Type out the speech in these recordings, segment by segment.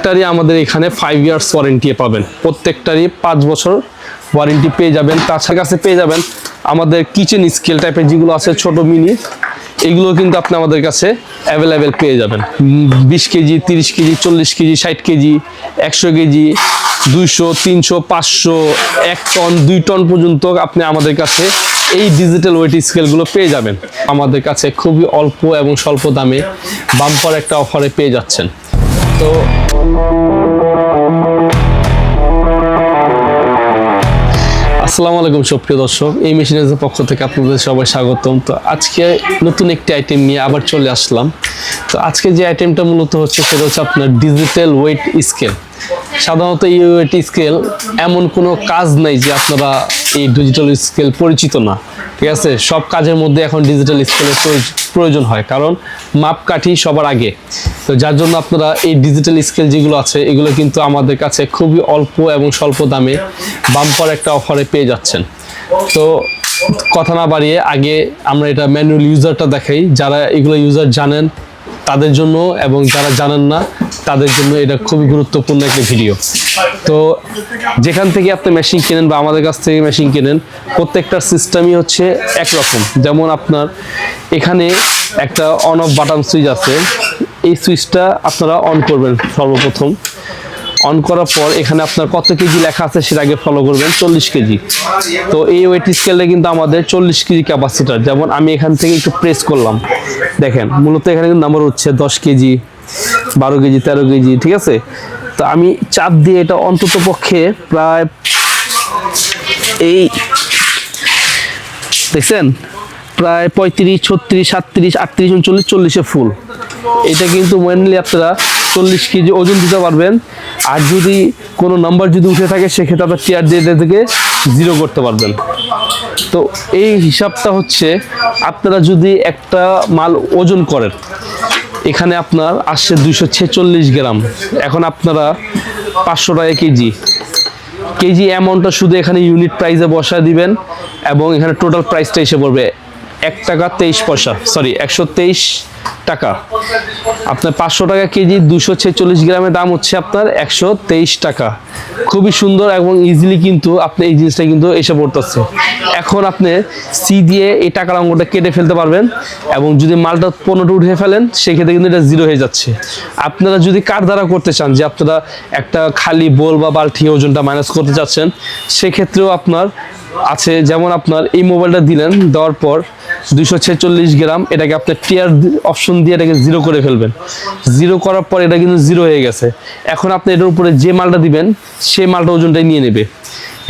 প্রত্যেকটারই আমাদের এখানে 5 years warranty পাবেন, প্রত্যেকটারই 5 বছর ওয়ারেন্টি পেয়ে যাবেন। তাছাড়া কাছে পেয়ে যাবেন আমাদের কিচেন স্কেল টাইপের যেগুলো আছে ছোট মিনি, এগুলো কিন্তু আপনি আমাদের কাছে অ্যাভেলেবেল পেয়ে যাবেন। 20 KG, 30 KG, 40 KG, 60 KG, 100 KG, 200, 300, 500, 1 ton, 2 ton পর্যন্ত আপনি আমাদের কাছে এই ডিজিটাল ওয়েট স্কেলগুলো পেয়ে যাবেন। আমাদের কাছে খুবই অল্প এবং স্বল্প দামে বাম্পার একটা অফারে পেয়ে যাচ্ছেন। তো আসসালামু আলাইকুম সুপ্রিয় দর্শক, এই মেশিনের পক্ষ থেকে আপনাদের সবাই স্বাগতম। তো আজকে নতুন একটি আইটেম নিয়ে আবার চলে আসলাম। তো আজকে যে আইটেমটা মূলত হচ্ছে সেটা হচ্ছে আপনার ডিজিটাল ওয়েট স্কেল। সাধারণত এই ওয়েট স্কেল এমন কোনো কাজ নাই যে আপনারা এই ডিজিটাল স্কেল পরিচিত না, ঠিক আছে? সব কাজের মধ্যে এখন ডিজিটাল স্কেলের প্রয়োজন হয়, কারণ মাপকাঠি সবার আগে। তো যার জন্য আপনারা এই ডিজিটাল স্কেল যেগুলো আছে এগুলো কিন্তু আমাদের কাছে খুবই অল্প এবং স্বল্প দামে বাম্পার একটা অফারে পেয়ে যাচ্ছেন। তো কথা না বাড়িয়ে আগে আমরা এটা ম্যানুয়াল ইউজারটা দেখাই, যারা এগুলো ইউজার জানেন তাদের জন্য, এবং যারা জানেন না তাদের জন্য এটা খুবই গুরুত্বপূর্ণ একটা ভিডিও। তো যেখান থেকে আপনি মেশিন কেনেন বা আমাদের কাছ থেকে মেশিন কেনেন, প্রত্যেকটার সিস্টেমই হচ্ছে একরকম। যেমন আপনার এখানে একটা অন অফ বাটন সুইচ আছে, এই সুইচটা আপনারা অন করবেন। সর্বপ্রথম অন করার পর এখানে আপনার কত কেজি লেখা আছে সেটা আগে ফলো করবেন, 40 কেজি। তো এই ওয়েট স্কেলটা কিন্তু আমাদের 40 কেজি ক্যাপাসিটার। যেমন আমি এখান থেকে একটু প্রেস করলাম, দেখেন মূলত এখানে কিন্তু নাম্বার হচ্ছে 10 কেজি, 12 কেজি, 13 কেজি, ঠিক আছে? তো আমি চাপ দিয়ে এটা অন্তত পক্ষে প্রায় এই দেখছেন প্রায় 35, 36, 37, 38, 39, 40-এ ফুল। এটা কিন্তু মেনলি আপনারা 40 কেজি ওজন দিতে পারবেন। আর যদি কোনো নাম্বার যদি উঠে থাকে সেক্ষেত্রে আপনার টিয়ার দিয়ে থেকে 0 করতে পারবেন। তো এই হিসাবটা হচ্ছে আপনারা যদি একটা মাল ওজন করেন, এখানে আপনার আসছে 246 গ্রাম, এখন আপনারা 500 টাকা কেজি অ্যামাউন্টটা শুধু এখানে ইউনিট প্রাইসে বসা দিবেন, এবং এখানে টোটাল প্রাইসটা এসে পড়বে 1 টাকা 23 পয়সা, সরি 123 টাকা। আপনার 500 টাকা কেজি, 246 গ্রামের দাম হচ্ছে আপনার 123 টাকা। খুবই সুন্দর এবং ইজিলি কিন্তু আপনি এই জিনিসটা কিন্তু এসে পড়তেছে। এখন আপনি সি দিয়ে এই টাকার অঙ্কটা কেটে ফেলতে পারবেন, এবং যদি মালটা 15টা উঠে ফেলেন সেক্ষেত্রে কিন্তু এটা 0 হয়ে যাচ্ছে। আপনারা যদি কার দ্বারা করতে চান, যে আপনারা একটা খালি বোল বা বালতি ওজনটা মাইনাস করতে চাচ্ছেন, সেক্ষেত্রেও আপনার আছে। যেমন আপনার এই মোবাইলটা দিলেন, দেওয়ার পর 246 গ্রাম, এটাকে আপনার টিয়ার অপশন দিয়ে এটাকে 0 করে ফেলবেন। 0 করার পর এটা কিন্তু 0 হয়ে গেছে। এখন আপনি এটার উপরে যে মালটা দিবেন সেই মালটা ওজনটাই নিয়ে নেবে,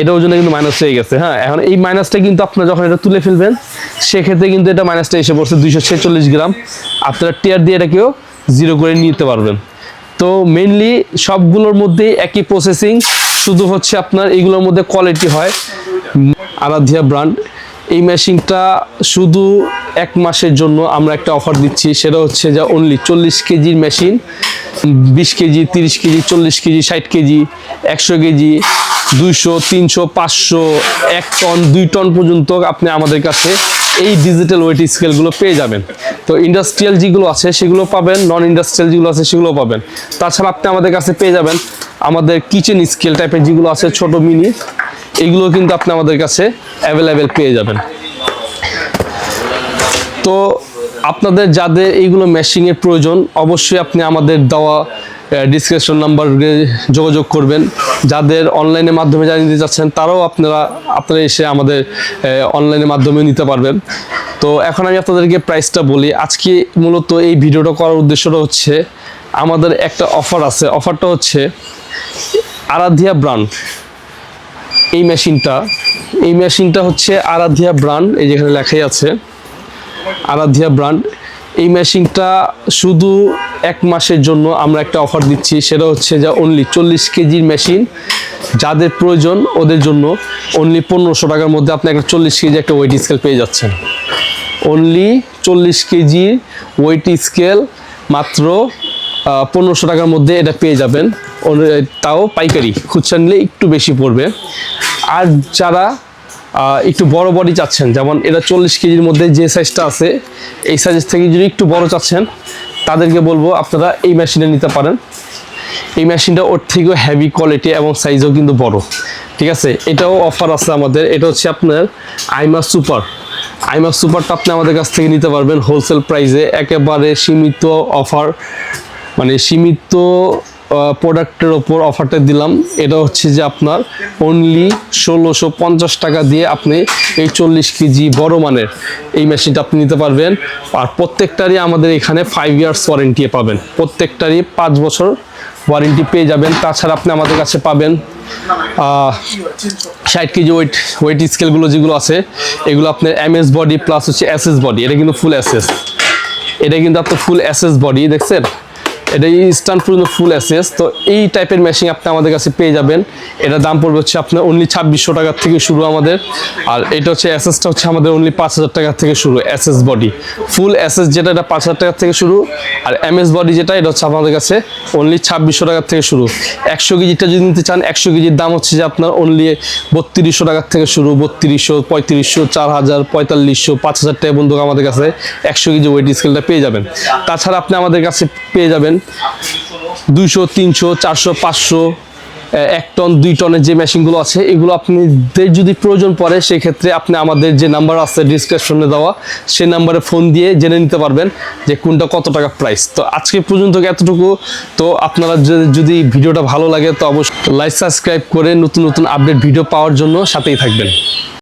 এটা ওজনটা কিন্তু মাইনাস হয়ে গেছে। হ্যাঁ, এখন এই মাইনাসটা কিন্তু আপনারা যখন এটা তুলে ফেলবেন সেক্ষেত্রে কিন্তু এটা মাইনাসটা এসে পড়ছে 246 গ্রাম। আপনারা টিয়ার দিয়ে এটাকেও 0 করে নিতে পারবেন। তো মেইনলি সবগুলোর মধ্যেই একই প্রসেসিং, শুধু হচ্ছে আপনার এইগুলোর মধ্যে কোয়ালিটি হয়। আরাধ্যা ব্র্যান্ড এই মেশিনটা শুধু 1 মাসের জন্য আমরা একটা অফার দিচ্ছি, সেটা হচ্ছে যে অনলি 40 কেজির machine, 20 KG, 30 KG, 40 KG, 60 KG, 100 KG, 200, 300, 500, 1 ton, 2 ton পর্যন্ত আপনি আমাদের কাছে এই ডিজিটাল ওয়েট স্কেলগুলো পেয়ে যাবেন। তো ইন্ডাস্ট্রিয়াল যেগুলো আছে সেগুলো পাবেন, নন ইন্ডাস্ট্রিয়াল যেগুলো আছে সেগুলো পাবেন। তাছাড়া আপনি আমাদের কাছে পেয়ে যাবেন আমাদের কিচেন স্কেল টাইপের যেগুলো আছে ছোট মিনি, এগুলো কিন্তু আপনি আমাদের কাছে অ্যাভেলেবেল পেয়ে যাবেন। তো আপনাদের যাদের এইগুলো মেশিনের প্রয়োজন, অবশ্যই আপনি আমাদের দেওয়া ডিসক্রিপশন নাম্বারে যোগাযোগ করবেন। যাদের অনলাইনের মাধ্যমে যারা নিতে চাচ্ছেন তারাও আপনারা এসে আমাদের অনলাইনের মাধ্যমে নিতে পারবেন। তো এখন আমি আপনাদেরকে প্রাইসটা বলি। আজকে মূলত এই ভিডিওটা করার উদ্দেশ্যটা হচ্ছে আমাদের একটা অফার আছে। অফারটা হচ্ছে আরাধ্যা ব্র্যান্ড এই মেশিনটা হচ্ছে আরাধ্যা ব্র্যান্ড, এই যেখানে লেখাই আছে আরাধ্যা ব্র্যান্ড। এই মেশিনটা শুধু 1 মাসের জন্য আমরা একটা অফার দিচ্ছি, সেটা হচ্ছে যে অনলি 40 কেজির মেশিন যাদের প্রয়োজন ওদের জন্য অনলি 1500 টাকার মধ্যে আপনি একটা 40 কেজি একটা ওয়েট স্কেল পেয়ে যাচ্ছেন। অনলি 40 কেজি ওয়েট স্কেল মাত্র 1500 টাকার মধ্যে এটা পেয়ে যাবেন, তাও পাইকারি। খুচরা নিলে একটু বেশি পড়বে। আর যারা একটু বড় বডি চাচ্ছেন, যেমন এটা 40 কেজির মধ্যে যে সাইজটা আছে এই সাইজ থেকে যদি একটু বড় চাচ্ছেন, তাদেরকে বলবো আপনারা এই মেশিনে নিতে পারেন। এই মেশিনটা ওর থেকেও হেভি কোয়ালিটি এবং সাইজও কিন্তু বড়, ঠিক আছে। এটাও অফার আছে আমাদের, এটা হচ্ছে আপনার আইমা সুপার। আইমা সুপারটা আপনি আমাদের কাছ থেকে নিতে পারবেন হোলসেল প্রাইসে, একেবারে সীমিত অফার, মানে সীমিত প্রোডাক্টের ওপর অফারটা দিলাম। এটা হচ্ছে যে আপনার অনলি 1650 টাকা দিয়ে আপনি এই 40 কেজি বড় মানের এই মেশিনটা আপনি নিতে পারবেন। আর প্রত্যেকটারই আমাদের এখানে 5 ইয়ার্স ওয়ারেন্টি পাবেন, প্রত্যেকটারই 5 বছর ওয়ারেন্টি পেয়ে যাবেন। তাছাড়া আপনি আমাদের কাছে পাবেন 60 কেজি ওয়েট স্কেলগুলো যেগুলো আছে, এগুলো আপনার এমএস বডি প্লাস হচ্ছে এসএস বডি। এটা কিন্তু ফুল এসএস, এটা কিন্তু আপনার ফুল এসএস বডি, দেখছেন এটা স্ট্যান্ড পর্যন্ত ফুল এসএস। তো এই টাইপের মেশিন আপনি আমাদের কাছে পেয়ে যাবেন। এটার দাম পড়বে হচ্ছে আপনার অনলি 2600 টাকা থেকে শুরু আমাদের। আর এটা হচ্ছে এসএসটা হচ্ছে আমাদের অনলি 5000 টাকা থেকে শুরু। এসএস বডি ফুল এসএস যেটা, এটা 5000 টাকা থেকে শুরু। আর এমএস বডি যেটা, এটা হচ্ছে আমাদের কাছে অনলি 2600 টাকা থেকে শুরু। 100 কেজিটা যদি নিতে চান, 100 কেজির দাম হচ্ছে যে আপনার অনলি 3200 টাকা থেকে শুরু। 3200, 3500, 4000, 4500, 5000 টাকা বন্ধু আমাদের কাছে 100 কেজি ওয়েট স্কেলটা পেয়ে যাবেন। তাছাড়া আপনি আমাদের কাছে পেয়ে যাবেন 200, 300, 400, 500, 1 টন 2 টনের যে মেশিনগুলো আছে, এগুলো আপনাদের যদি প্রয়োজন পড়ে সেক্ষেত্রে আপনি আমাদের যে নাম্বার আছে ডিসক্রিপশনে দেওয়া, সেই নাম্বারে ফোন দিয়ে জেনে নিতে পারবেন যে কোনটা কত টাকা প্রাইস। তো আজকে পর্যন্ত এতটুকু। তো আপনারা যদি ভিডিওটা ভালো লাগে তো অবশ্যই লাইক সাবস্ক্রাইব করে নতুন নতুন আপডেট ভিডিও পাওয়ার জন্য সাথেই থাকবেন।